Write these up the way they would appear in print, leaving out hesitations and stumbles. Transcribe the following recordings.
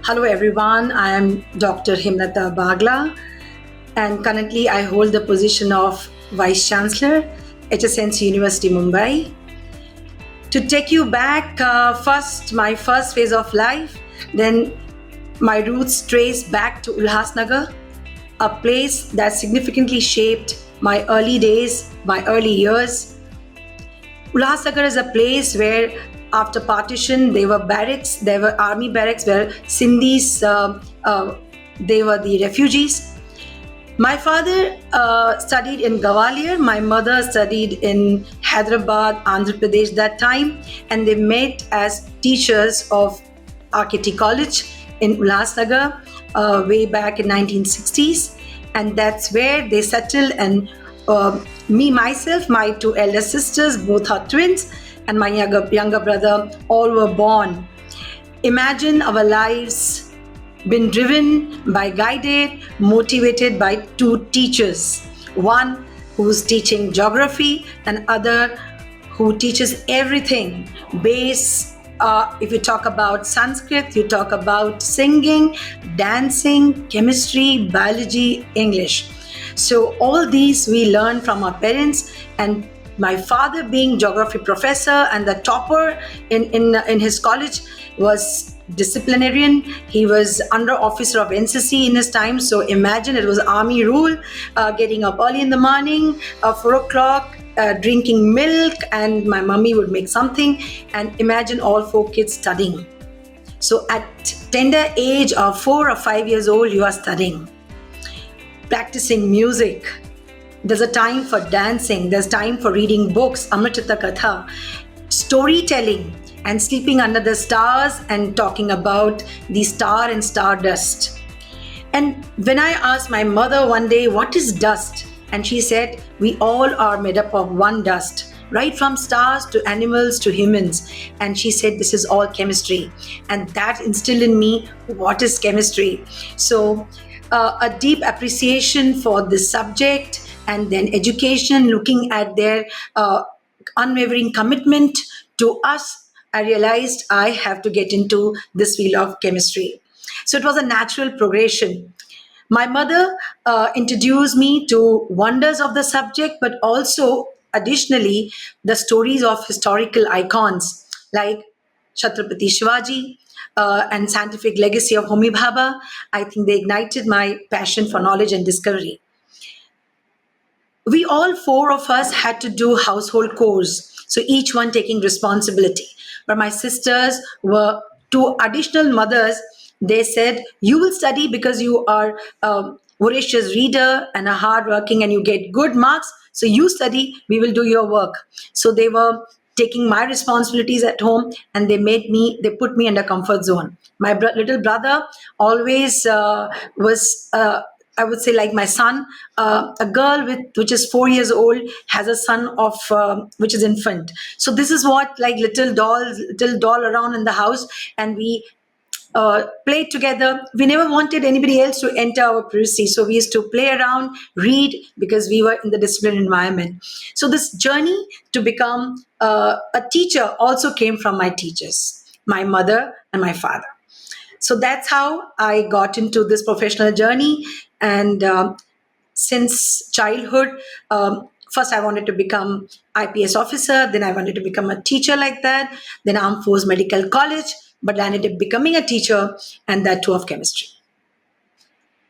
Hello everyone, I am Dr. Hemlata Bagla and currently I hold the position of Vice-Chancellor, HSNC University Mumbai. To take you back, first my first phase of life, then my roots trace back to Ulhasnagar, a place that significantly shaped my early days, my early years. Ulhasnagar is a place where after partition there were barracks, there were army barracks where Sindhis, they were the refugees. My father studied in Gwalior, my mother studied in Hyderabad, Andhra Pradesh that time, and they met as teachers of RKT College in Ulhasnagar way back in 1960s, and that's where they settled. And myself, my two elder sisters, both are twins, and my younger brother, all were born. Imagine our lives been driven by, guided, motivated by two teachers. One who's teaching geography and other who teaches everything. If you talk about Sanskrit, you talk about singing, dancing, chemistry, biology, English. So all these we learn from our parents, and my father being geography professor and the topper in his college was disciplinarian. He was under officer of NCC in his time. So imagine it was army rule, getting up early in the morning, 4 o'clock, drinking milk, and my mummy would make something. And imagine all four kids studying. So at tender age of 4 or 5 years old, you are studying, practicing music. There's a time for dancing. There's time for reading books, Amritita Katha, storytelling, and sleeping under the stars and talking about the star and stardust. And when I asked my mother one day, what is dust? And she said, we all are made up of one dust, right from stars to animals to humans. And she said, this is all chemistry. And that instilled in me, what is chemistry? So a deep appreciation for this subject, and then education, looking at their unwavering commitment to us, I realized I have to get into this field of chemistry. So it was a natural progression. My mother introduced me to wonders of the subject, but also additionally the stories of historical icons like Chhatrapati Shivaji and scientific legacy of Homi Bhabha. I think they ignited my passion for knowledge and discovery. We all four of us had to do household chores, so each one taking responsibility. But my sisters were two additional mothers. They said, you will study because you are a voracious reader and a hardworking and you get good marks. So you study, we will do your work. So they were taking my responsibilities at home, and they put me in a comfort zone. My little brother always was I would say like my son. A girl which is 4 years old has a son of which is infant. So this is what, like little doll around in the house, and we played together. We never wanted anybody else to enter our privacy, so we used to play around, read, because we were in the disciplined environment. So this journey to become a teacher also came from my teachers, my mother and my father. So that's how I got into this professional journey. And since childhood, first I wanted to become IPS officer, then I wanted to become a teacher like that, then Armed Force Medical College, but I ended up becoming a teacher, and that too of chemistry.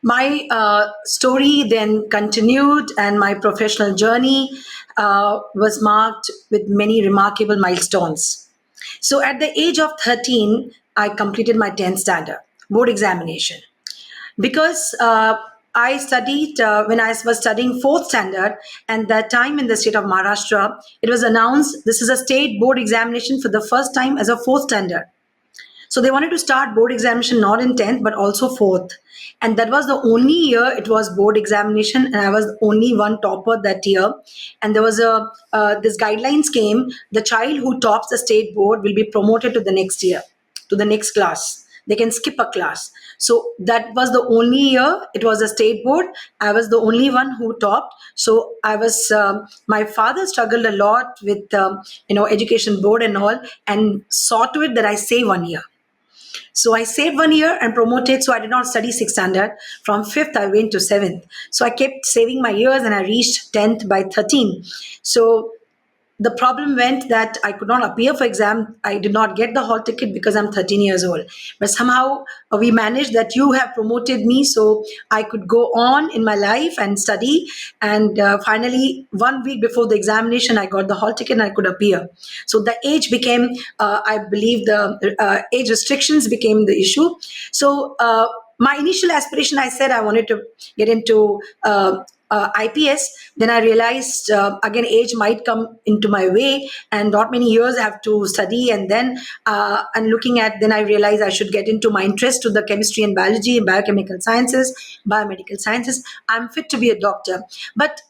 My story then continued, and my professional journey was marked with many remarkable milestones. So at the age of 13, I completed my 10th standard board examination. Because I studied when I was studying fourth standard, and that time in the state of Maharashtra, it was announced this is a state board examination for the first time as a fourth standard. So they wanted to start board examination not in 10th but also 4th. And that was the only year it was board examination, and I was the only one topper that year. And there was this guidelines came, the child who tops the state board will be promoted to the next year, to the next class. They can skip a class. So that was the only year it was a state board. I was the only one who topped. So my father struggled a lot with education board and all, and saw to it that I say 1 year. So I saved 1 year and promoted. So I did not study sixth standard. From fifth, I went to seventh. So I kept saving my years and I reached 10th by 13. So the problem went that I could not appear for exam. I did not get the hall ticket because I'm 13 years old. But somehow we managed that you have promoted me so I could go on in my life and study. And finally, 1 week before the examination, I got the hall ticket and I could appear. So the age became, I believe, the age restrictions became the issue. So my initial aspiration, I said I wanted to get into IPS. Then I realized again age might come into my way, and not many years I have to study. And then and looking at, then I realized I should get into my interest to the chemistry and biology and biochemical sciences, biomedical sciences. I'm fit to be a doctor, but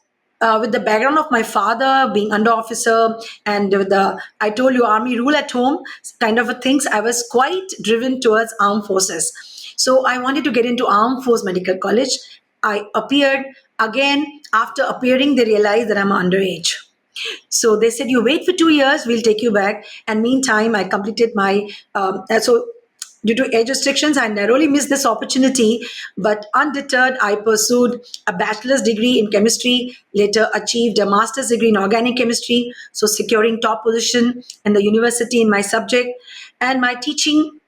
with the background of my father being under officer and with the, I told you, army rule at home kind of a things, I was quite driven towards armed forces. So I wanted to get into Armed Force Medical College. I appeared. Again, after appearing, they realized that I'm underage. So they said, you wait for 2 years, we'll take you back. And meantime, I completed my, so due to age restrictions, I narrowly missed this opportunity. But undeterred, I pursued a bachelor's degree in chemistry, later achieved a master's degree in organic chemistry. So securing top position in the university in my subject. And my teaching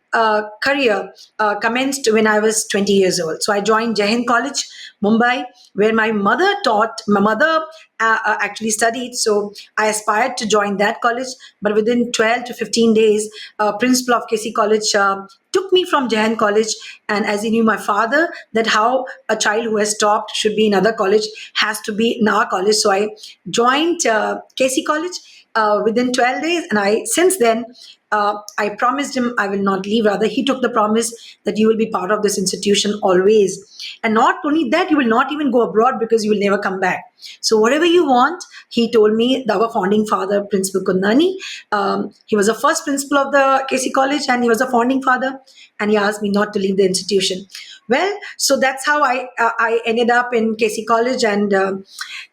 career commenced when I was 20 years old. So I joined Jain College, Mumbai, where my mother taught. My mother actually studied, so I aspired to join that college. But within 12 to 15 days, principal of KC College took me from Jain College. And as he knew my father, that how a child who has stopped should be in other college has to be in our college. So I joined KC College within 12 days. And I, since then, I promised him I will not leave. Rather, he took the promise that you will be part of this institution always. And not only that, you will not even go abroad because you will never come back. So whatever you want, he told me, our founding father, Principal Kundani, he was the first principal of the KC College and he was a founding father. And he asked me not to leave the institution. Well, so that's how I ended up in KC College, and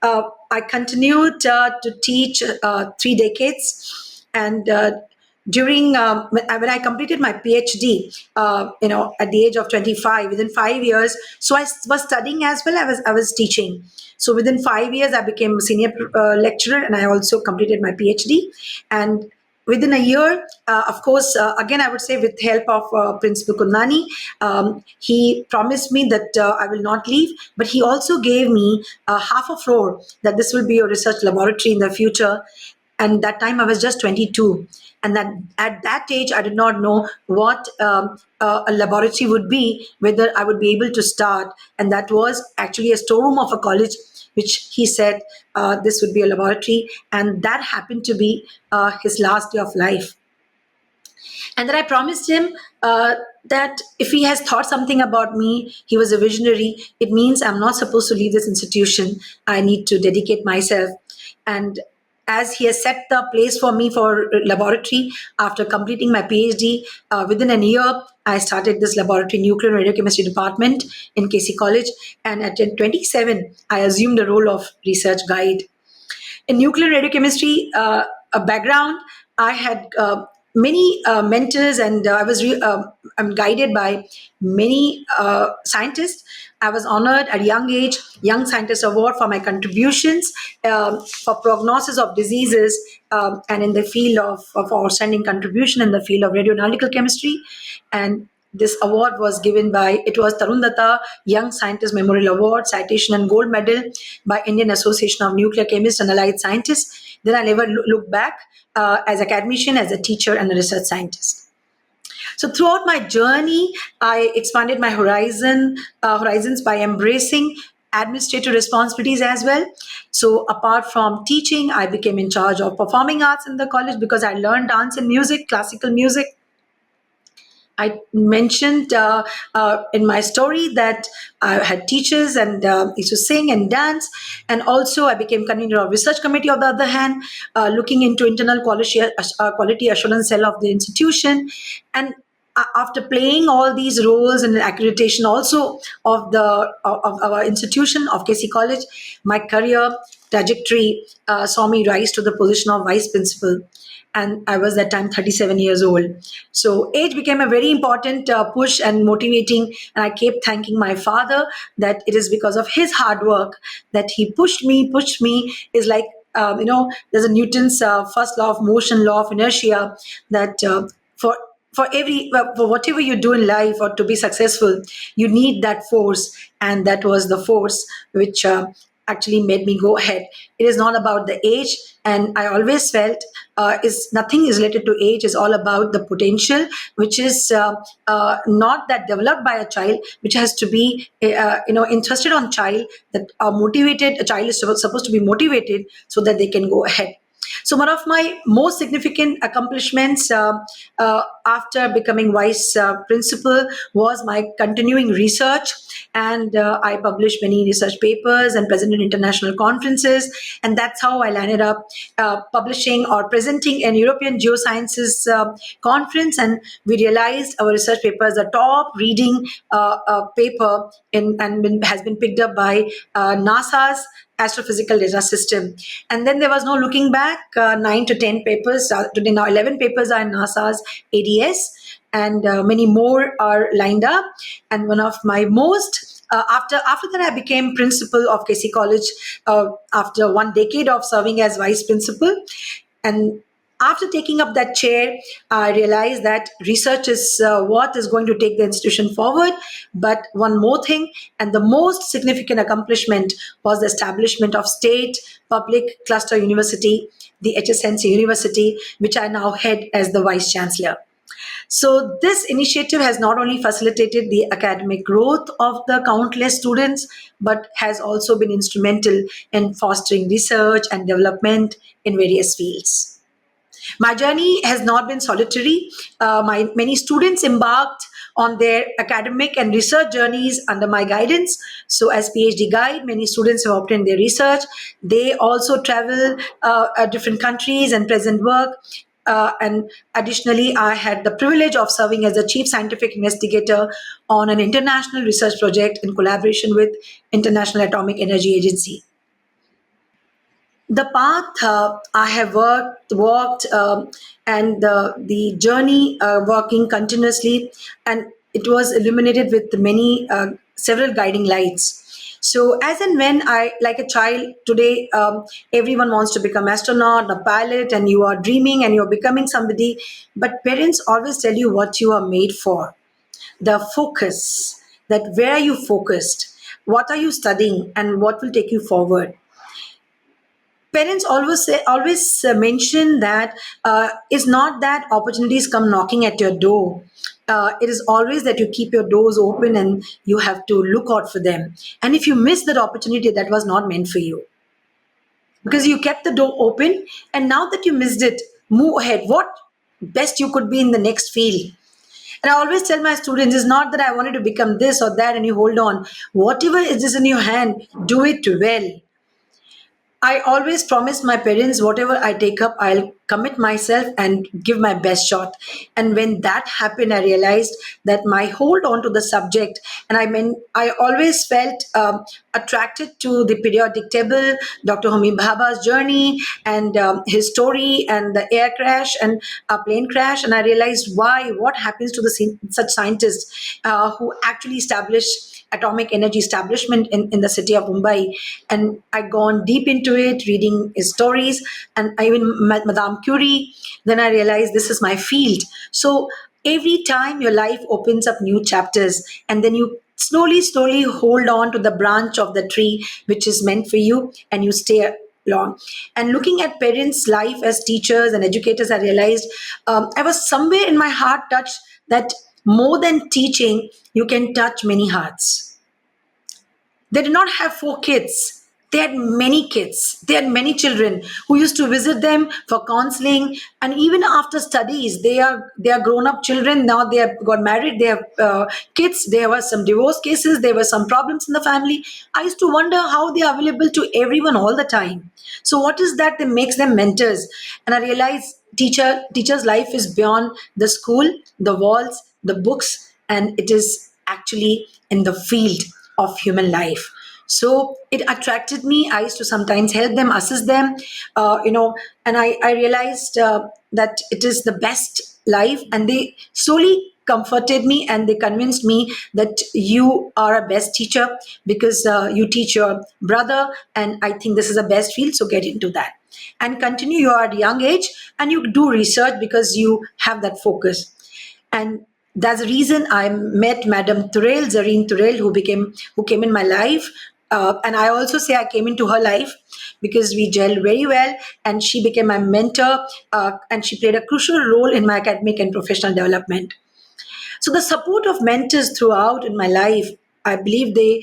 I continued to teach 3 decades. And during when I completed my PhD, at the age of 25, within 5 years, so I was studying as well. I was teaching. So within 5 years, I became a senior lecturer, and I also completed my PhD. And within a year, of course, again, I would say with help of Principal Kundani, he promised me that I will not leave, but he also gave me half a floor that this will be a research laboratory in the future. And that time I was just 22. And that at that age, I did not know what a laboratory would be, whether I would be able to start. And that was actually a storeroom of a college, which he said this would be a laboratory. And that happened to be his last day of life. And then I promised him that if he has thought something about me, he was a visionary. It means I'm not supposed to leave this institution. I need to dedicate myself. And as he has set the place for me for laboratory, after completing my PhD, within a year, I started this laboratory, nuclear and radiochemistry department in KC College. And at 27, I assumed the role of research guide. In nuclear radiochemistry, a background, I had many mentors, and I'm guided by many scientists. I was honored at a young age, Young Scientist Award for my contributions for prognosis of diseases, and in the field of outstanding contribution in the field of radioanalytical chemistry. And this award was given by, it was Tarun Datta Young Scientist Memorial Award, citation and gold medal by Indian Association of Nuclear Chemists and Allied Scientists. Then I never looked back as academician, as a teacher and a research scientist. So throughout my journey, I expanded my horizons by embracing administrative responsibilities as well. So apart from teaching, I became in charge of performing arts in the college because I learned dance and music, classical music. I mentioned in my story that I had teachers and used to sing and dance. And also I became convener of research committee on the other hand, looking into internal quality assurance cell of the institution. And after playing all these roles and accreditation also of of our institution of KC College, my career trajectory saw me rise to the position of vice principal, and I was that time 37 years old. So age became a very important push and motivating, and I kept thanking my father that it is because of his hard work that he pushed me. Is like there's a Newton's first law of motion, law of inertia, that for for whatever you do in life or to be successful, you need that force, and that was the force which actually made me go ahead. It is not about the age, and I always felt is nothing is related to age. Is all about the potential, which is not that developed by a child, which has to be interested on child, that are motivated. A child is supposed to be motivated so that they can go ahead. So one of my most significant accomplishments after becoming vice principal was my continuing research, and I published many research papers and presented international conferences, and that's how I landed up publishing or presenting an European Geosciences conference, and we realized our research paper is the top reading paper has been picked up by NASA's astrophysical data system. And then there was no looking back. 9 to 10 papers, today now 11 papers are in NASA's ADS, and many more are lined up. And one of my most after that, I became principal of KC College after 1 decade of serving as vice principal. And after taking up that chair, I realized that research is what is going to take the institution forward. But one more thing, and the most significant accomplishment was the establishment of State Public Cluster University, the HSNC University, which I now head as the Vice-Chancellor. So this initiative has not only facilitated the academic growth of the countless students, but has also been instrumental in fostering research and development in various fields. My journey has not been solitary. My many students embarked on their academic and research journeys under my guidance. So, as PhD guide, many students have obtained their research. They also travel different countries and present work. And additionally, I had the privilege of serving as the chief scientific investigator on an international research project in collaboration with International Atomic Energy Agency. The path I have walked, and the journey working continuously, and it was illuminated with many several guiding lights. So as and when I, like a child today, everyone wants to become astronaut, a pilot, and you are dreaming and you're becoming somebody. But parents always tell you what you are made for. The focus, that where are you focused, what are you studying, and what will take you forward. Parents always mention that it's not that opportunities come knocking at your door. It is always that you keep your doors open and you have to look out for them. And if you miss that opportunity, that was not meant for you, because you kept the door open, and now that you missed it, move ahead. What best you could be in the next field. And I always tell my students, it's not that I wanted to become this or that and you hold on. Whatever is in your hand, do it well. I always promise my parents whatever I take up, I'll commit myself and give my best shot. And when that happened, I realized that my hold on to the subject, and I always felt attracted to the periodic table, Dr. Homi Bhabha's journey, and his story, and the air crash and a plane crash. And I realized what happens to such scientists who actually establish atomic energy establishment in the city of Mumbai. And I gone deep into it, reading his stories, and I even met Madame Curie. Then I realized this is my field. So every time your life opens up new chapters, and then you slowly hold on to the branch of the tree which is meant for you, and you stay long. And looking at parents' life as teachers and educators, I realized I was somewhere in my heart touched that more than teaching, you can touch many hearts. They did not have 4 kids. They had many kids. They had many children who used to visit them for counseling. And even after studies, they are grown up children. Now they have got married. They have kids. There were some divorce cases. There were some problems in the family. I used to wonder how they are available to everyone all the time. So what is that makes them mentors? And I realized teacher's life is beyond the school, the walls, the books, and it is actually in the field of human life. So it attracted me. I used to sometimes help them, assist them, and I realized that it is the best life, and they slowly comforted me and they convinced me that you are a best teacher because you teach your brother, and I think this is the best field, so get into that and continue. You are at a young age and you do research because you have that focus. And that's the reason I met Madam Turel, Zareen Turel, who came in my life. And I also say I came into her life because we gelled very well, and she became my mentor, and she played a crucial role in my academic and professional development. So the support of mentors throughout in my life, I believe they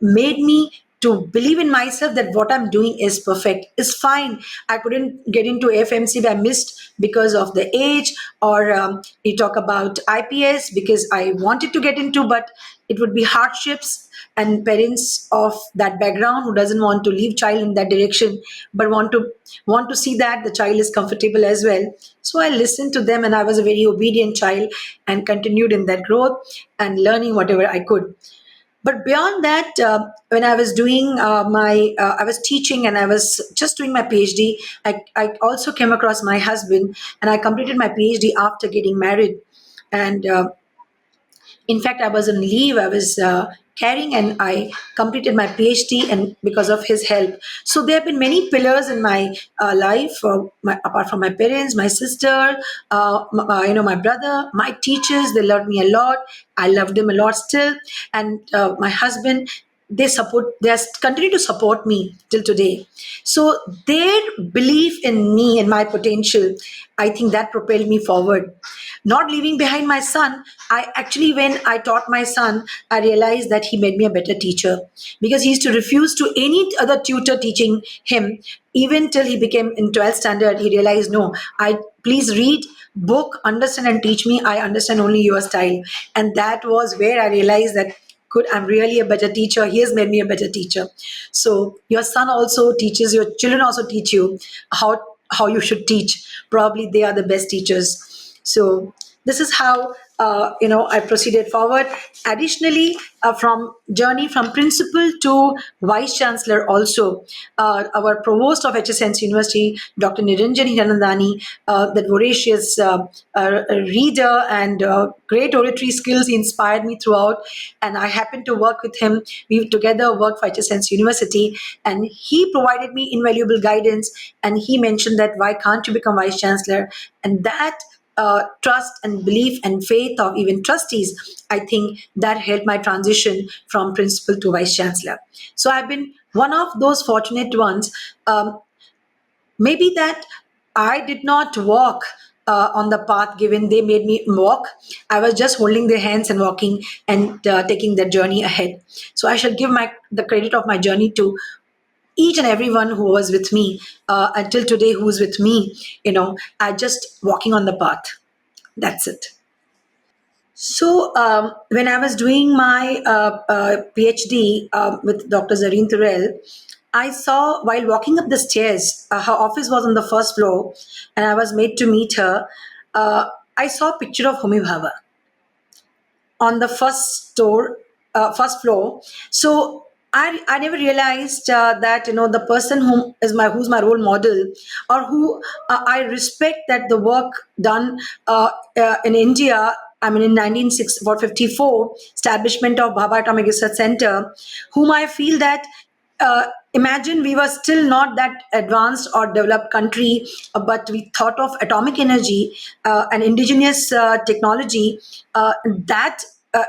made me to believe in myself that what I'm doing is perfect, is fine. I couldn't get into FMC, I missed because of the age, or you talk about IPS because I wanted to get into, but it would be hardships, and parents of that background who doesn't want to leave child in that direction but want to see that the child is comfortable as well. So I listened to them and I was a very obedient child and continued in that growth and learning whatever I could. But beyond that, when I was doing I was teaching and I was just doing my PhD, I also came across my husband, and I completed my PhD after getting married. And in fact, I was on leave. I was carrying, and I completed my PhD, and because of his help. So there have been many pillars in my life, apart from my parents, my sister, my brother, my teachers. They loved me a lot. I loved them a lot still, and my husband. They continue to support me till today. So their belief in me and my potential, I think that propelled me forward. Not leaving behind my son, I actually, when I taught my son, I realized that he made me a better teacher because he used to refuse to any other tutor teaching him. Even till he became in 12th standard, he realized, no, I please read book, understand and teach me. I understand only your style. And that was where I realized that good, I'm really a better teacher. He has made me a better teacher. So your son also teaches, your children also teach you how you should teach. Probably they are the best teachers. So this is how I proceeded forward. Additionally, from journey from principal to vice chancellor, also our provost of HSNC University, Dr. Niranjan Hiranandani, that voracious reader and great oratory skills, he inspired me throughout. And I happened to work with him. We together worked for HSNC University, and he provided me invaluable guidance. And he mentioned that why can't you become vice chancellor? And that trust and belief and faith of even trustees, I think that helped my transition from principal to vice chancellor. So I've been one of those fortunate ones. Maybe that I did not walk on the path given, they made me walk. I was just holding their hands and walking and taking the journey ahead. So I shall give the credit of my journey to each and everyone who was with me until today, who's with me. I just walking on the path. That's it. So, when I was doing my PhD with Dr. Zareen Turel, I saw while walking up the stairs, her office was on the first floor, and I was made to meet her. I saw a picture of Homi Bhabha on the first floor. So I never realized that the person who's my role model, or who I respect, that the work done in India. I mean, in 1954, establishment of Bhabha Atomic Research Center, whom I feel that imagine we were still not that advanced or developed country, but we thought of atomic energy and indigenous technology. That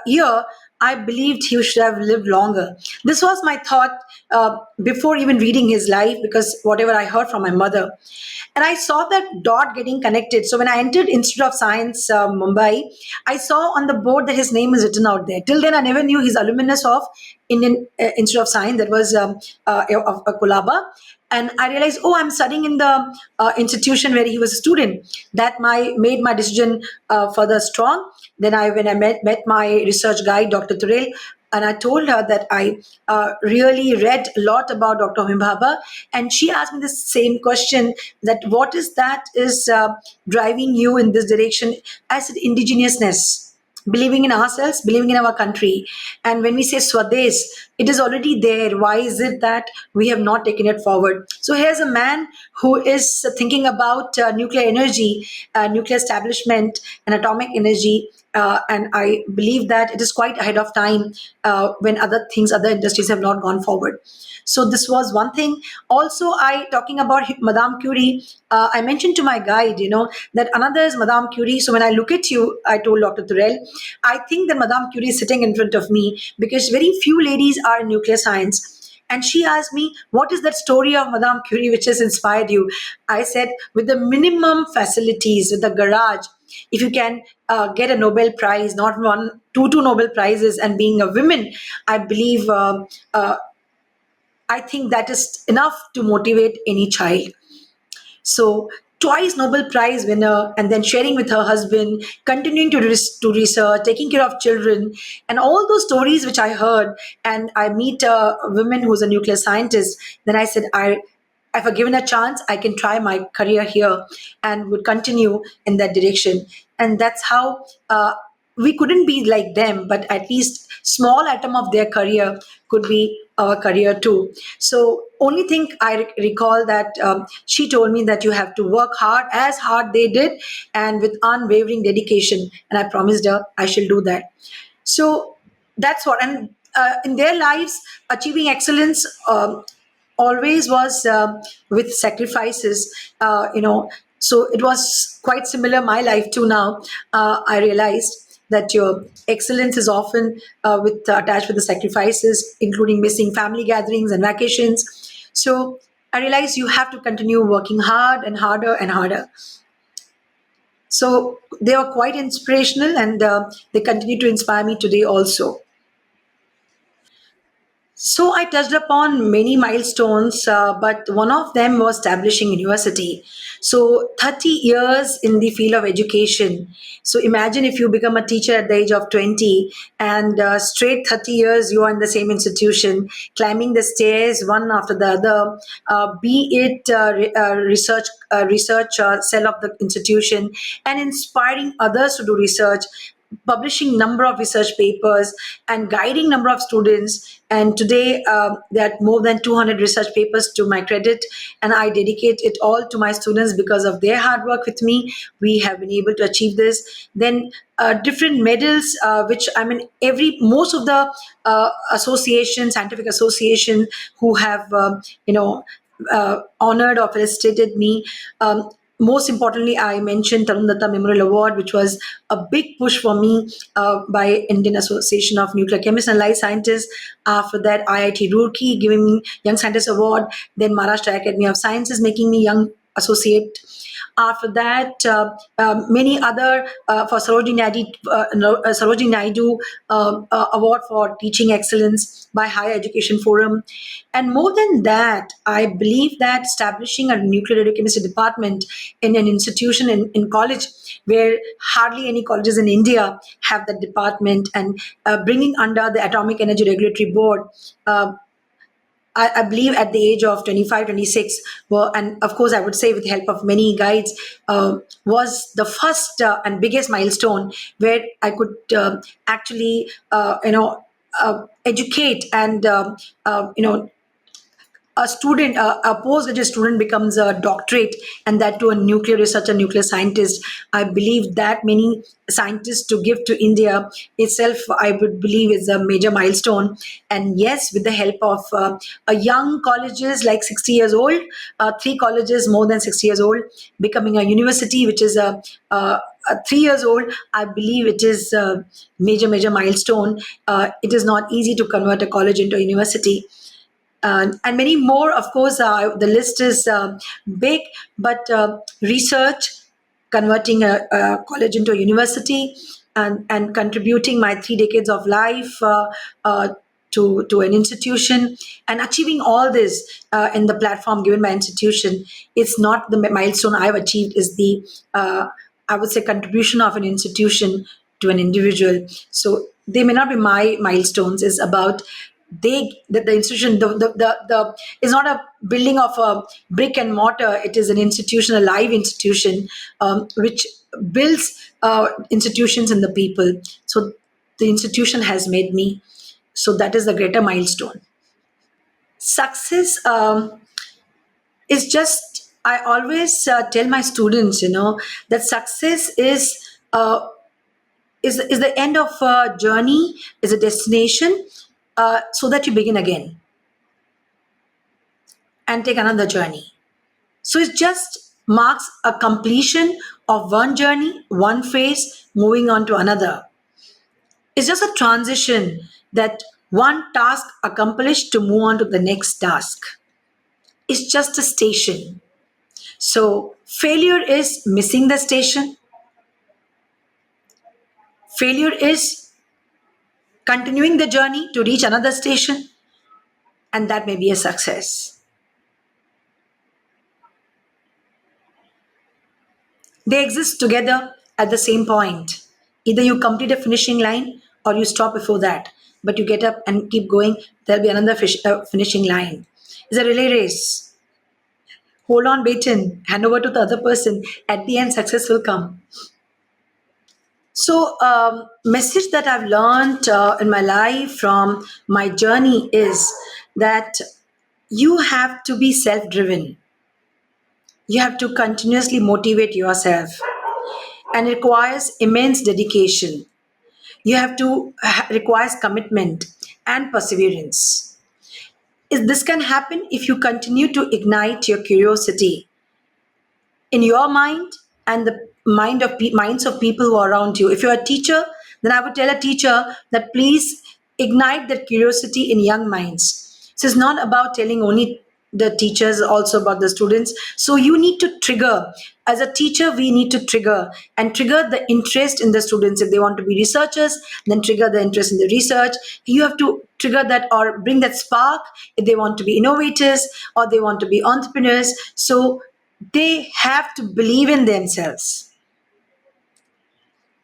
year, I believed he should have lived longer. This was my thought before even reading his life, because whatever I heard from my mother. And I saw that dot getting connected. So when I entered Institute of Science, Mumbai, I saw on the board that his name is written out there. Till then, I never knew he's alumnus of Indian Institute of Science, that was of Kolaba. And I realized, oh, I'm studying in the institution where he was a student. That made my decision further strong. Then when I met my research guide, Dr. Turel, and I told her that I really read a lot about Dr. Homi Bhabha, and she asked me the same question, that what is that is driving you in this direction? I said, indigenousness. believing in ourselves, believing in our country. And when we say Swades, it is already there. Why is it that we have not taken it forward? So here's a man who is thinking about nuclear energy, nuclear establishment, and atomic energy. And I believe that it is quite ahead of time when other things, other industries have not gone forward. So this was one thing. Also, I talking about Madame Curie. I mentioned to my guide, that another is Madame Curie. So when I look at you, I told Dr. Turrell, I think that Madame Curie is sitting in front of me because very few ladies are in nuclear science. And she asked me, what is that story of Madame Curie which has inspired you? I said, with the minimum facilities, with the garage, if you can get a Nobel Prize, not one, two Nobel Prizes, and being a woman, I believe, I think that is enough to motivate any child. So twice Nobel Prize winner, and then sharing with her husband, continuing to research, taking care of children, and all those stories which I heard. And I meet a woman who's a nuclear scientist. Then I said, if I given a chance, I can try my career here and would continue in that direction. And that's how we couldn't be like them, but at least small atom of their career could be our career too. So only thing I recall that she told me that you have to work hard as hard they did and with unwavering dedication. And I promised her I shall do that. So that's what, and in their lives, achieving excellence always was with sacrifices. So it was quite similar my life too. Now I realized that your excellence is often attached with the sacrifices, including missing family gatherings and vacations. So I realized you have to continue working hard and harder and harder. So they were quite inspirational, and they continue to inspire me today also. So I touched upon many milestones, but one of them was establishing university. So 30 years in the field of education. So imagine if you become a teacher at the age of 20, and straight 30 years you are in the same institution, climbing the stairs one after the other, be it research cell of the institution, and inspiring others to do research, publishing number of research papers, and guiding number of students. And today there are more than 200 research papers to my credit, and I dedicate it all to my students. Because of their hard work with me, we have been able to achieve this. Then different medals, which I mean, every most of the association, scientific association, who have honored or felicitated me. Most importantly, I mentioned Tarun Datta Memorial Award, which was a big push for me by Indian Association of Nuclear Chemists and Life Scientists. After that, IIT Roorkee giving me Young Scientist Award. Then Maharashtra Academy of Sciences making me Young Associate. After that, many other for Sarojini Naidu Award for Teaching Excellence by Higher Education Forum. And more than that, I believe that establishing a nuclear radiochemistry department in an institution in college, where hardly any colleges in India have that department, and bringing under the Atomic Energy Regulatory Board. I believe at the age of 25, 26, well, and of course, I would say with the help of many guides, was the first and biggest milestone where I could actually, educate and, a student, a postgraduate student becomes a doctorate, and that to a nuclear researcher, nuclear scientist. I believe that many scientists to give to India itself, I would believe, is a major milestone. And yes, with the help of a young colleges like 60 years old, three colleges more than 60 years old, becoming a university which is a 3 years old, I believe it is a major milestone. It is not easy to convert a college into a university, and many more. Of course, the list is big, but research, converting a college into a university, and contributing my 3 decades of life to an institution, and achieving all this in the platform given by institution. It's not the milestone I've achieved, is the I would say contribution of an institution to an individual. So they may not be my milestones. Is about the institution, the is not a building of a brick and mortar. It is an institution, a live institution, which builds institutions in the people. So the institution has made me. So that is the greater milestone. Success is just, I always tell my students, that success is the end of a journey, is a destination, so that you begin again and take another journey. So it just marks a completion of one journey, one phase, moving on to another. It's just a transition, that one task accomplished to move on to the next task. It's just a station. So failure is missing the station. Failure is continuing the journey to reach another station, and that may be a success. They exist together at the same point. Either you complete a finishing line or you stop before that. But you get up and keep going, there'll be another finishing line. It's a relay race. Hold on, baton, hand over to the other person. At the end, success will come. So, message that I've learned in my life from my journey is that you have to be self driven. You have to continuously motivate yourself, and it requires immense dedication. You have to requires commitment and perseverance. This can happen if you continue to ignite your curiosity in your mind and the minds of people who are around you. If you're a teacher, then I would tell a teacher that please ignite that curiosity in young minds. So it's not about telling only the teachers, also about the students. So you need to trigger. As a teacher, we need to trigger the interest in the students. If they want to be researchers, then trigger the interest in the research. You have to trigger that or bring that spark if they want to be innovators or they want to be entrepreneurs. So they have to believe in themselves.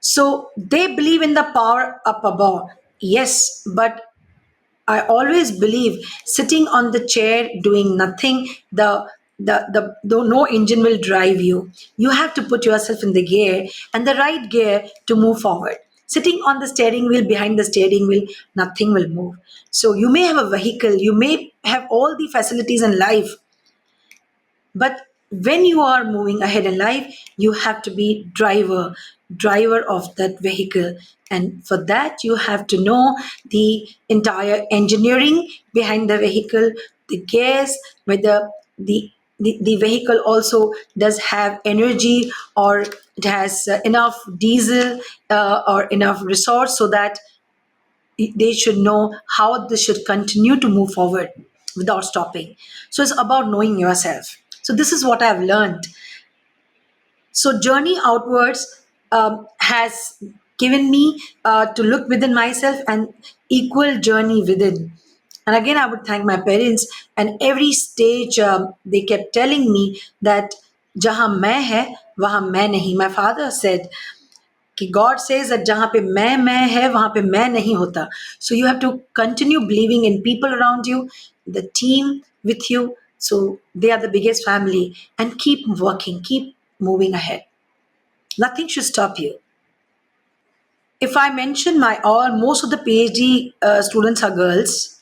So they believe in the power up above. Yes, but I always believe sitting on the chair doing nothing, the no engine will drive you. You have to put yourself in the gear and the right gear to move forward. Sitting on the steering wheel, behind the steering wheel, nothing will move. So you may have a vehicle, you may have all the facilities in life, but when you are moving ahead in life, you have to be driver of that vehicle. And for that, you have to know the entire engineering behind the vehicle, the gears, whether the vehicle also does have energy or it has enough diesel or enough resource so that they should know how this should continue to move forward without stopping. So it's about knowing yourself. So this is what I've learned. So journey outwards has given me to look within myself and equal journey within. And again, I would thank my parents. And every stage, they kept telling me that "Jahan main hai, wahan main nahi." My father said कि God says that जहाँ पे मैं है वहाँ पे मैं नहीं होता. So you have to continue believing in people around you, the team with you. So they are the biggest family, and keep working, keep moving ahead. Nothing should stop you. If I mention my all, most of the PhD students are girls.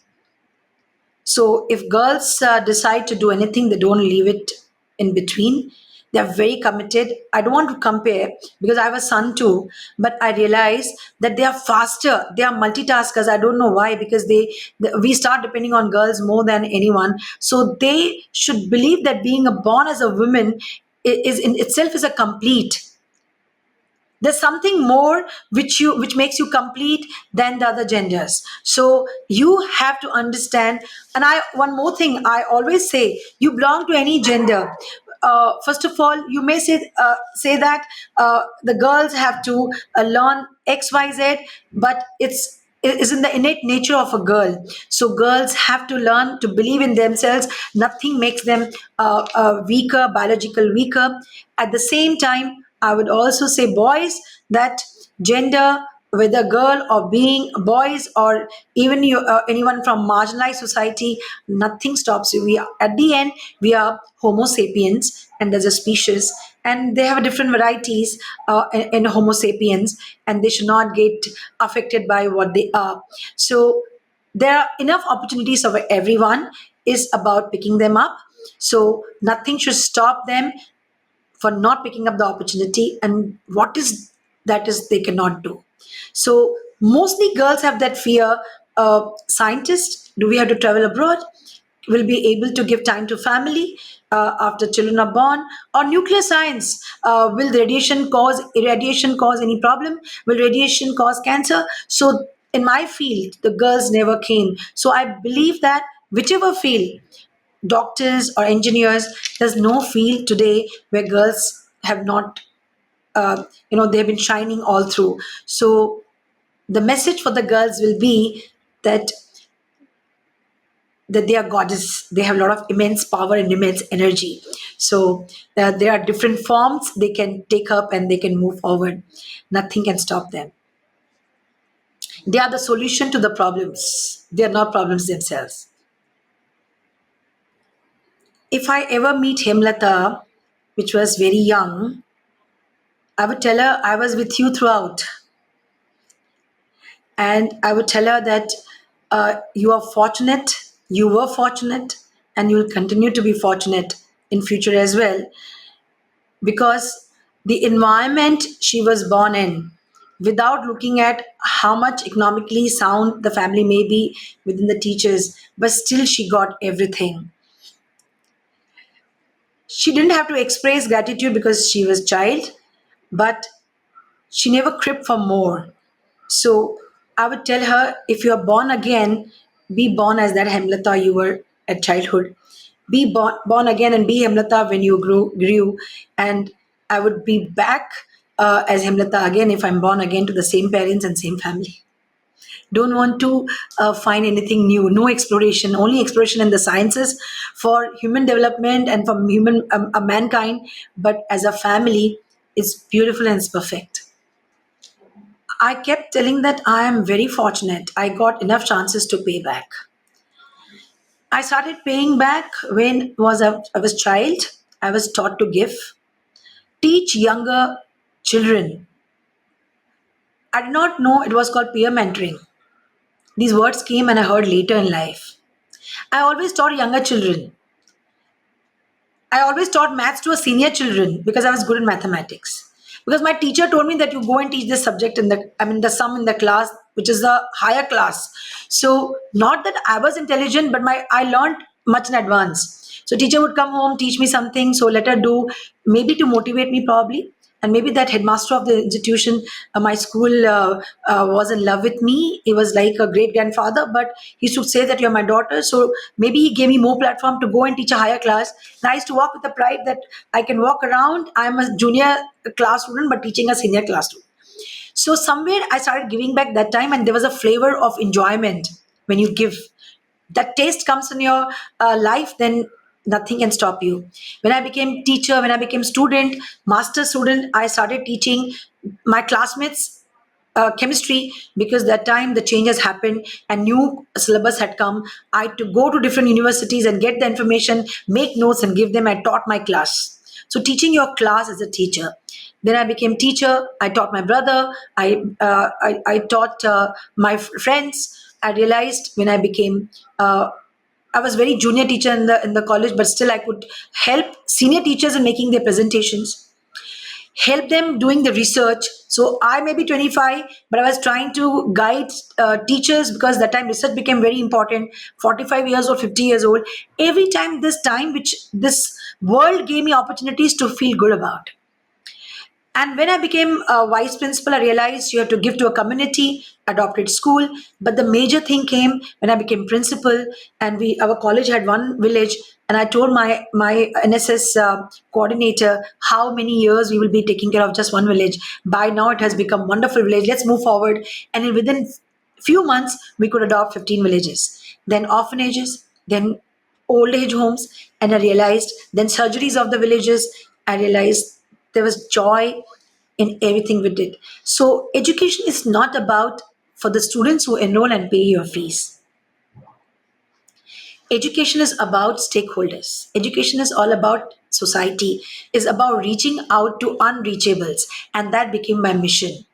So if girls decide to do anything, they don't leave it in between. They are very committed. I don't want to compare because I have a son too, but I realize that they are faster. They are multitaskers. I don't know why, because we start depending on girls more than anyone. So they should believe that being born as a woman is in itself is a complete. There's something more which makes you complete than the other genders. So you have to understand. And I one more thing I always say: you belong to any gender. First of all, you may say that the girls have to learn XYZ, but it is in the innate nature of a girl. So girls have to learn to believe in themselves. Nothing makes them weaker, biological weaker. At the same time, I would also say boys, that gender, whether girl or being boys or even anyone from marginalized society, nothing stops you. We are, at the end, we are Homo sapiens, and as a species, and they have different varieties in Homo sapiens, and they should not get affected by what they are. So there are enough opportunities for everyone. Is about picking them up. So nothing should stop them for not picking up the opportunity, and what is that is they cannot do. So mostly girls have that fear. Scientists, do we have to travel abroad? Will be able to give time to family after children are born? Or nuclear science, will the radiation cause any problem? Will radiation cause cancer? So in my field the girls never came. So I believe that whichever field, doctors or engineers, there's no field today where girls have not they've been shining all through. So the message for the girls will be that they are goddess. They have a lot of immense power and immense energy. So there are different forms they can take up and they can move forward. Nothing can stop them. They are the solution to the problems. They are not problems themselves. If I ever meet Hemlata, which was very young, I would tell her I was with you throughout. And I would tell her that you are fortunate, you were fortunate, and you will continue to be fortunate in future as well, because the environment she was born in, without looking at how much economically sound the family may be within the teachers, but still she got everything. She didn't have to express gratitude because she was child, but she never cribbed for more. So I would tell her, if you are born again, be born as that Hemlata you were at childhood. Be born again and be Hemlata when you grew. And I would be back as Hemlata again if I'm born again to the same parents and same family. Don't want to find anything new, no exploration, only exploration in the sciences for human development and for human mankind. But as a family, it's beautiful and it's perfect. I kept telling that I am very fortunate. I got enough chances to pay back. I started paying back when I was child. I was taught to give, teach younger children. I did not know it was called peer mentoring. These words came and I heard later in life. I always taught younger children. I always taught maths to a senior children because I was good in mathematics. Because my teacher told me that you go and teach this subject the sum in the class, which is the higher class. So not that I was intelligent, but I learned much in advance. So teacher would come home, teach me something. So let her do, maybe to motivate me probably. And maybe that headmaster of the institution, my school, was in love with me. He was like a great grandfather, but he used to say that you're my daughter. So maybe he gave me more platform to go and teach a higher class. And I used to walk with the pride that I can walk around. I'm a junior class student, but teaching a senior class student. So somewhere I started giving back that time, and there was a flavor of enjoyment when you give. That taste comes in your life, then nothing can stop you. When I became teacher, when I became student, master student, I started teaching my classmates chemistry, because that time the changes happened and new syllabus had come. I had to go to different universities and get the information, make notes and give them. I taught my class. So teaching your class as a teacher. Then I became teacher. I taught my brother. I taught my friends. I realized when I became I was very junior teacher in the college, but still I could help senior teachers in making their presentations, help them doing the research. So I may be 25, but I was trying to guide teachers, because that time research became very important. 45 years old, 50 years old. Every time, this time which this world gave me opportunities to feel good about. And when I became a vice principal, I realized you have to give to a community, adopted school. But the major thing came when I became principal, and our college had one village. And I told my NSS coordinator how many years we will be taking care of just one village. By now, it has become wonderful village. Let's move forward. And within few months, we could adopt 15 villages. Then orphanages, then old age homes, and I realized then surgeries of the villages. I realized there was joy in everything we did. So education is not about for the students who enroll and pay your fees. Education is about stakeholders. Education is all about society, is about reaching out to unreachables. And that became my mission.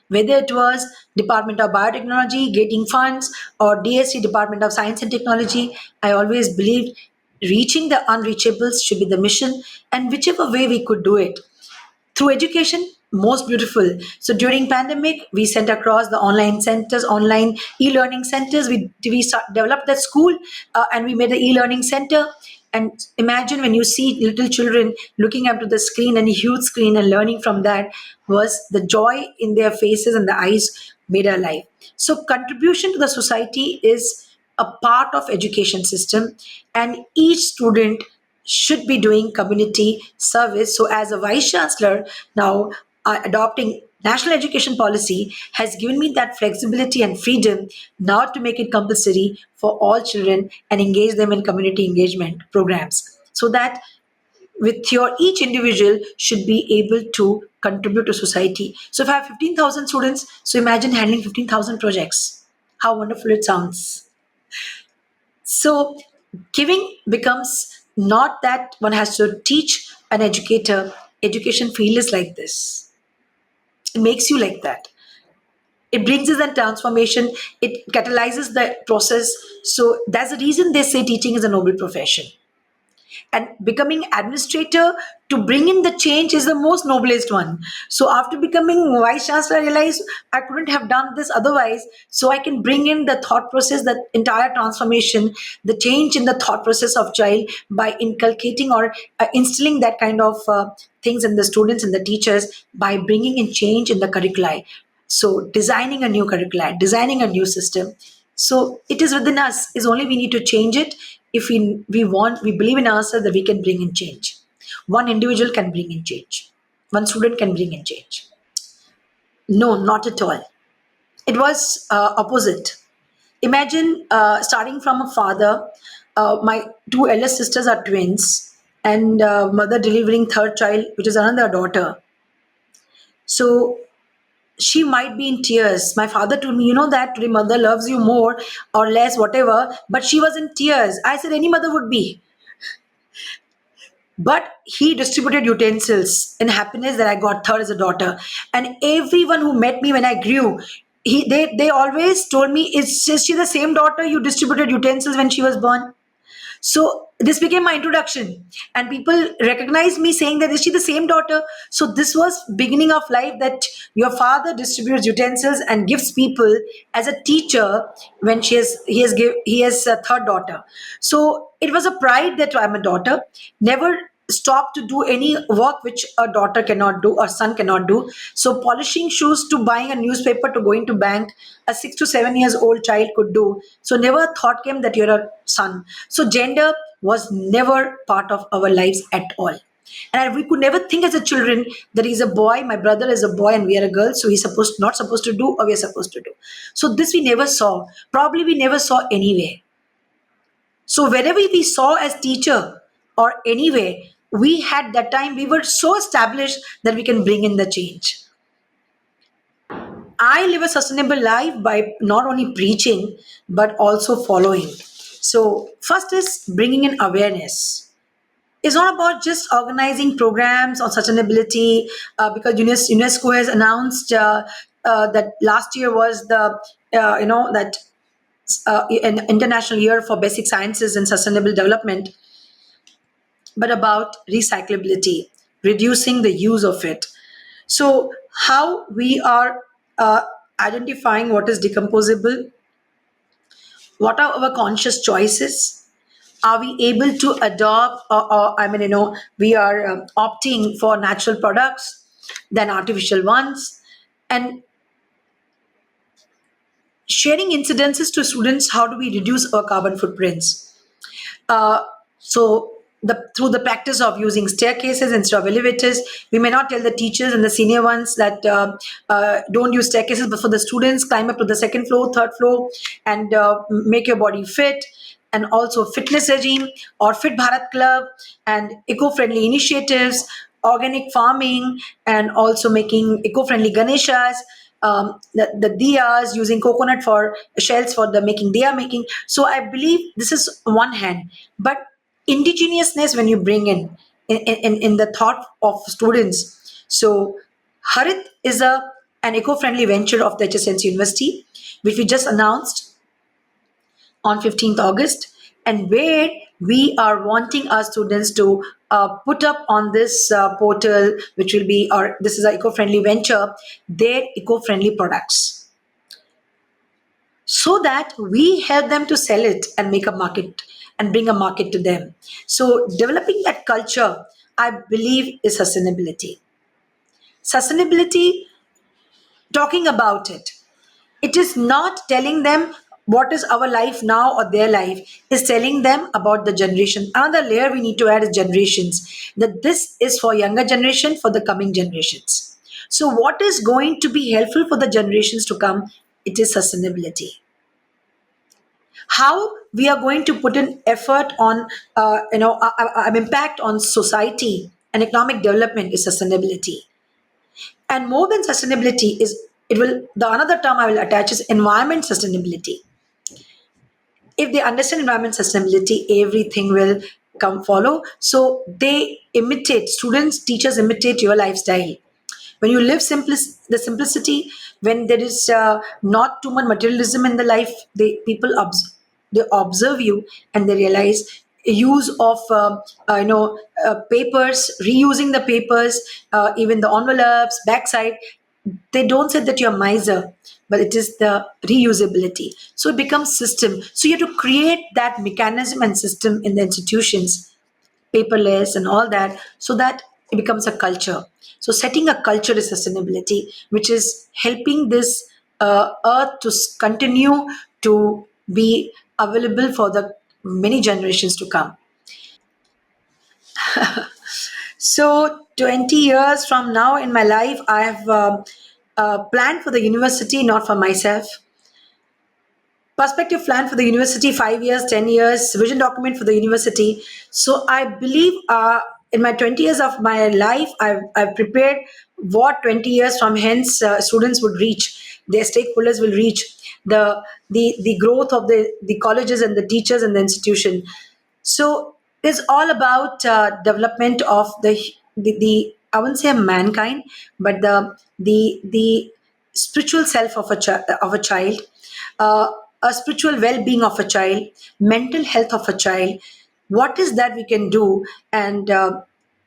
Whether it was Department of Biotechnology getting funds or DSC Department of Science and Technology, I always believed reaching the unreachables should be the mission, and whichever way we could do it through education, most beautiful. So during pandemic we sent across the online centers, online e-learning centers. Developed that school, and we made the e-learning center. And imagine when you see little children looking up to the screen and a huge screen and learning from that, was the joy in their faces and the eyes made our life. So contribution to the society is a part of education system, and each student should be doing community service. So as a vice chancellor now, adopting national education policy has given me that flexibility and freedom now to make it compulsory for all children and engage them in community engagement programs, so that with your each individual should be able to contribute to society. So if I have 15,000 students, so imagine handling 15,000 projects. How wonderful it sounds. So giving becomes not that one has to teach an educator. Education field is like this. It makes you like that. It brings us a transformation. It catalyzes the process. So that's the reason they say teaching is a noble profession. And becoming administrator to bring in the change is the most noblest one. So after becoming vice chancellor, I realized I couldn't have done this otherwise. So I can bring in the thought process, the entire transformation, the change in the thought process of child by inculcating or instilling that kind of things in the students and the teachers by bringing in change in the curricula. So designing a new curricula, designing a new system. So it is within us. Is only we need to change it. If we believe in ourselves that we can bring in change. One individual can bring in change. One student can bring in change. No, not at all. It was opposite. Imagine starting from a father. My two elder sisters are twins, and mother delivering third child, which is another daughter. So she might be in tears. My father told me, you know that today mother loves you more or less, whatever, but she was in tears. I said, any mother would be. But he distributed utensils in happiness that I got third as a daughter. And everyone who met me when I grew, they always told me, is she the same daughter you distributed utensils when she was born? So this became my introduction, and people recognized me saying that, is she the same daughter? So this was beginning of life, that your father distributes utensils and gives people as a teacher when he has a third daughter. So it was a pride that I'm a daughter. Never stop to do any work which a daughter cannot do or son cannot do. So polishing shoes to buying a newspaper to going to bank, a 6 to 7 years old child could do. So never a thought came that you're a son. So gender was never part of our lives at all. And we could never think as a children that he's a boy, my brother is a boy and we are a girl, so he's supposed not supposed to do or we're supposed to do. So this we never saw. Probably we never saw anyway. So wherever we saw as teacher or anyway, we had that time, we were so established that we can bring in the change. I live a sustainable life by not only preaching but also following. So first is bringing in awareness. It's not about just organizing programs on sustainability, because UNESCO has announced that last year was the that an international year for basic sciences and sustainable development, but about recyclability, reducing the use of it. So, how we are identifying what is decomposable, what are our conscious choices? Are we able to adopt, we are opting for natural products than artificial ones? And sharing incidences to students, how do we reduce our carbon footprints? Uh, so through the practice of using staircases instead of elevators, we may not tell the teachers and the senior ones that don't use staircases, but for the students, climb up to the second floor, third floor, and make your body fit. And also fitness regime or Fit Bharat Club and eco-friendly initiatives, organic farming, and also making eco-friendly Ganeshas. the diyas, using coconut for shells for the making diya making. So I believe this is one hand, but indigenousness when you bring in the thought of students. So Harit is an eco-friendly venture of the HSNC University, which we just announced on 15th August, and where we are wanting our students to put up on this portal, which will be, or this is an eco-friendly venture, their eco-friendly products, so that we help them to sell it and make a market and bring a market to them. So developing that culture, I believe, is sustainability. Sustainability, talking about it, it is not telling them what is our life now or their life, is telling them about the generation. Another layer we need to add is generations, that this is for younger generation, for the coming generations. So what is going to be helpful for the generations to come? It is sustainability. How we are going to put an effort on an impact on society and economic development is sustainability. And more than sustainability is, it will, the another term I will attach is environment sustainability. If they understand environment sustainability, everything will come follow. So they imitate, students, teachers imitate your lifestyle. When you live the simplicity, when there is not too much materialism in the life, they observe you, and they realize use of papers, reusing the papers, even the envelopes backside. They don't say that you're miser, but it is the reusability. So it becomes system. So you have to create that mechanism and system in the institutions, paperless and all that, so that it becomes a culture. So setting a culture is sustainability, which is helping this earth to continue to be available for the many generations to come. So 20 years from now in my life, I have planned for the university, not for myself. Perspective plan for the university, 5 years, 10 years, vision document for the university. So I believe in my 20 years of my life, I've prepared what 20 years from hence students would reach, their stakeholders will reach, the growth of the colleges and the teachers and the institution. So it's all about development of the I wouldn't say mankind, but the spiritual self of of a child, uh, a spiritual well-being of a child, mental health of a child. What is that we can do, and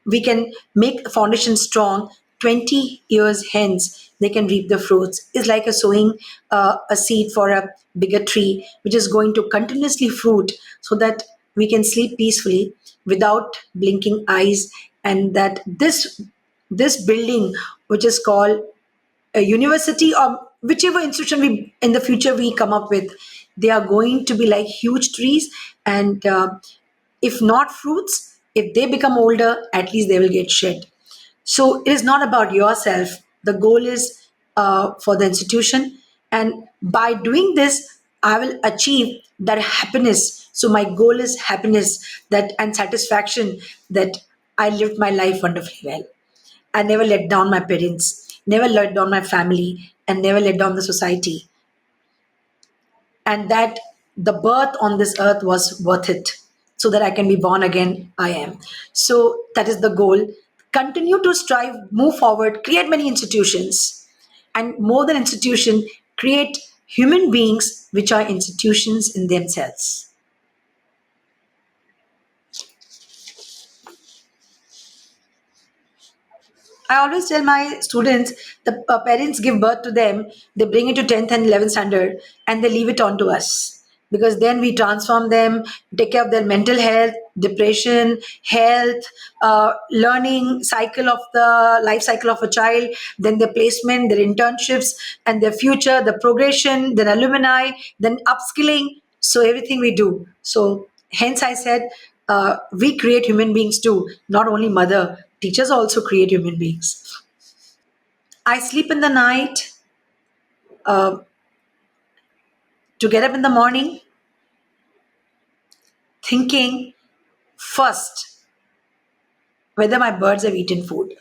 we can make the foundation strong. 20 years hence, they can reap the fruits. It's like a sowing a seed for a bigger tree, which is going to continuously fruit, so that we can sleep peacefully without blinking eyes, and that this building, which is called a university or whichever institution we in the future we come up with, they are going to be like huge trees, and if not fruits, if they become older, at least they will get shed. So it is not about yourself. The goal is for the institution, and by doing this, I will achieve that happiness. So my goal is happiness, that and satisfaction, that I lived my life wonderfully well. I never let down my parents, never let down my family, and never let down the society. And that the birth on this earth was worth it, so that I can be born again. I am. So that is the goal. Continue to strive, move forward, create many institutions, and more than institution, create human beings which are institutions in themselves. I always tell my students, the parents give birth to them, they bring it to 10th and 11th standard, and they leave it on to us. Because then we transform them, take care of their mental health, depression, health, learning cycle of the life cycle of a child, then their placement, their internships, and their future, the progression, then alumni, then upskilling. So everything we do. So hence I said, we create human beings too, not only mother. Teachers also create human beings. I sleep in the night uh, to get up in the morning thinking first whether my birds have eaten food,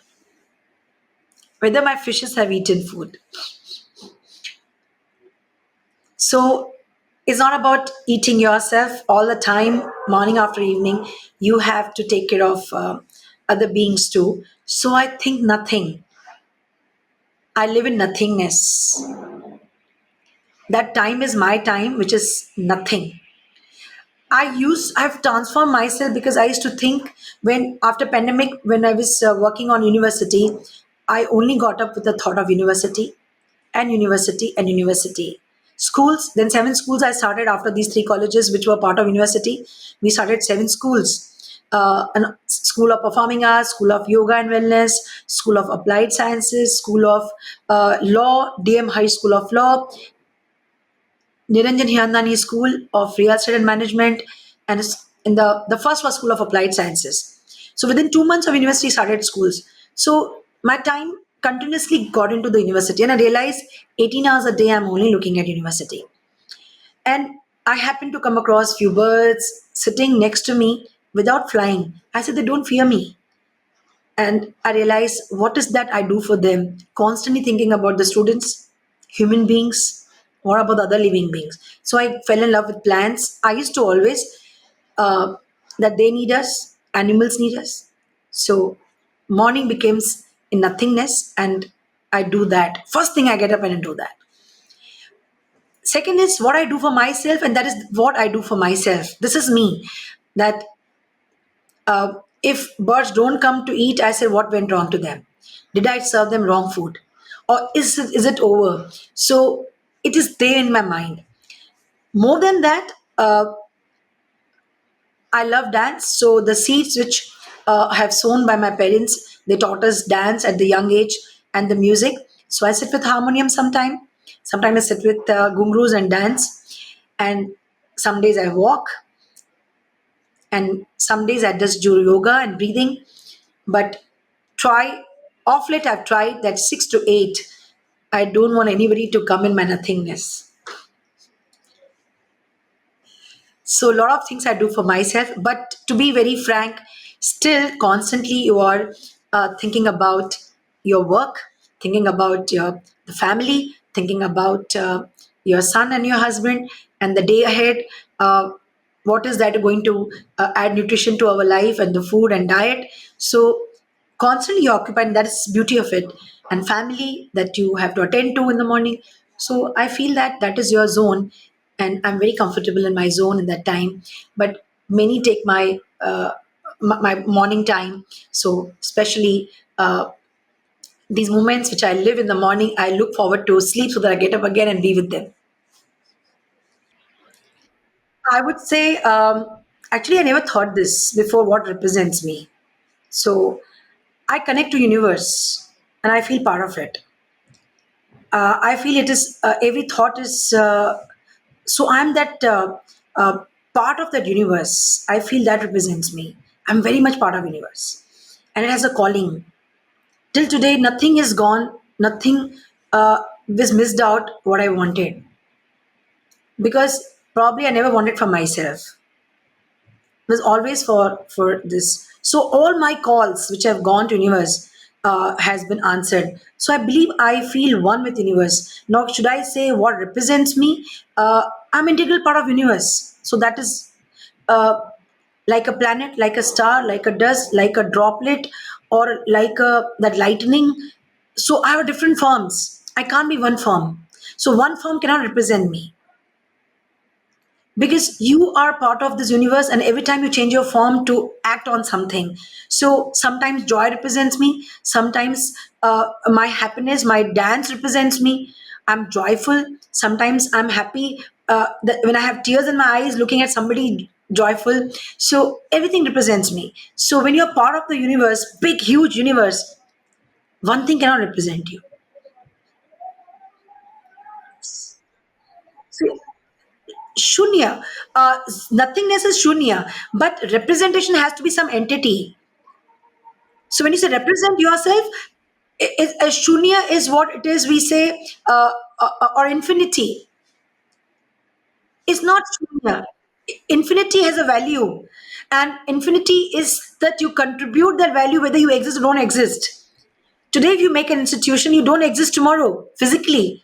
whether my fishes have eaten food, So it's not about eating yourself all the time, morning after evening. You have to take care of other beings too. So I think nothing. I live in nothingness. That time is my time, which is nothing. I've transformed myself because I used to think when after pandemic, when I was working on university, I only got up with the thought of university and university and university. Schools, then seven schools I started after these three colleges, which were part of university. We started seven schools. A school of performing arts, school of yoga and wellness, school of applied sciences, school of law, DM High School of Law, Niranjan Hyandani School of Real Estate and Management, and in the first was School of Applied Sciences. So within 2 months of university, started schools. So my time continuously got into the university, and I realized 18 hours a day I'm only looking at university. And I happened to come across few birds sitting next to me without flying. I said they don't fear me, and I realized what is that I do for them, constantly thinking about the students, human beings, what about the other living beings. So I fell in love with plants. I used to always uh, that they need us, animals need us. So morning becomes in nothingness, and I do that. First thing I get up and I do that. Second is what I do for myself, and that is what I do for myself. This is me. That if birds don't come to eat, I say, what went wrong to them? Did I serve them wrong food? Or is it over? So it is there in my mind. More than that, I love dance. So the seeds which I have sown by my parents, they taught us dance at the young age and the music. So I sit with harmonium sometime. Sometimes I sit with gungrus and dance. And some days I walk, and some days I just do yoga and breathing. But try off late I've tried that 6 to 8. I don't want anybody to come in my nothingness. So a lot of things I do for myself, but to be very frank, still constantly you are thinking about your work, thinking about your the family, thinking about your son and your husband, and the day ahead. What is that going to add nutrition to our life and the food and diet? So constantly occupied, and that's beauty of it. And family that you have to attend to in the morning. So I feel that that is your zone, and I'm very comfortable in my zone in that time. But many take my morning time. So especially these moments which I live in the morning, I look forward to sleep so that I get up again and be with them. I would say, actually, I never thought this before. What represents me? So I connect to universe, and I feel part of it. I feel it is every thought is. So I'm that part of that universe. I feel that represents me. I'm very much part of universe, and it has a calling. Till today, nothing is gone. Nothing was missed out. What I wanted, because probably I never wanted for myself. Was always for this. So all my calls which have gone to universe has been answered. So I believe I feel one with universe. Now should I say what represents me? I'm integral part of universe. So that is uh, like a planet, like a star, like a dust, like a droplet, or like a that lightning. So I have different forms. I can't be one form. So one form cannot represent me, because you are part of this universe, and every time you change your form to act on something. So sometimes joy represents me, sometimes my happiness, my dance represents me. I'm joyful. Sometimes I'm happy, when I have tears in my eyes looking at somebody joyful. So everything represents me. So when you're part of the universe, big huge universe, one thing cannot represent you. So shunya, uh, nothingness is shunya, but representation has to be some entity. So when you say represent yourself, a shunya is what it is. We say or infinity is not shunya. Infinity has a value, and infinity is that you contribute that value whether you exist or don't exist. Today, if you make an institution, you don't exist tomorrow physically,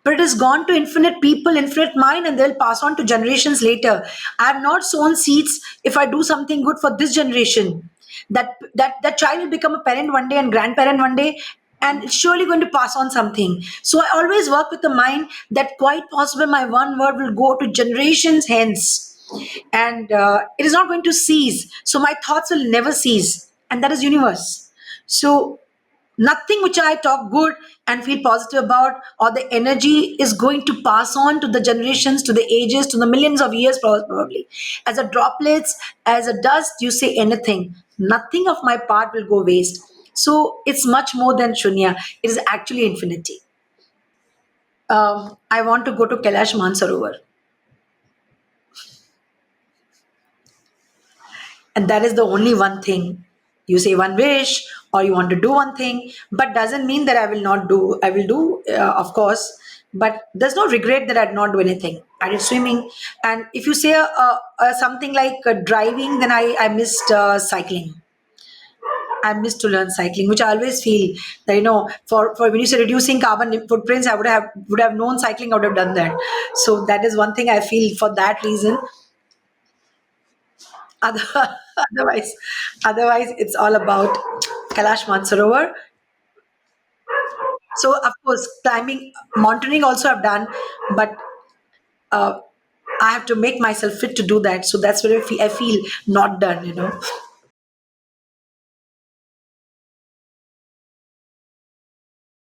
but it has gone to infinite people, infinite mind, and they'll pass on to generations later. I have not sown seeds. If I do something good for this generation, that child will become a parent one day and grandparent one day, and it's surely going to pass on something. So I always work with the mind that quite possible my one word will go to generations hence, and it is not going to cease. So my thoughts will never cease, and that is universe. So nothing which I talk good and feel positive about, or the energy is going to pass on to the generations, to the ages, to the millions of years, probably. As a droplets, as a dust, you say anything. Nothing of my part will go waste. So it's much more than shunya. It is actually infinity. I want to go to Kailash Mansarovar. And that is the only one thing. You say one wish or you want to do one thing, but doesn't mean that I will not do. I will do, of course, but there's no regret that I did not do anything. I did swimming. And if you say something like driving, then I missed cycling. I missed to learn cycling, which I always feel that, for when you say reducing carbon footprints, I would have known cycling. I would have done that. So that is one thing I feel for that reason. Other, otherwise, otherwise, it's all about Kailash Mansarovar. So, of course, climbing, mountaineering also I've done, but uh, I have to make myself fit to do that. So that's where I feel not done.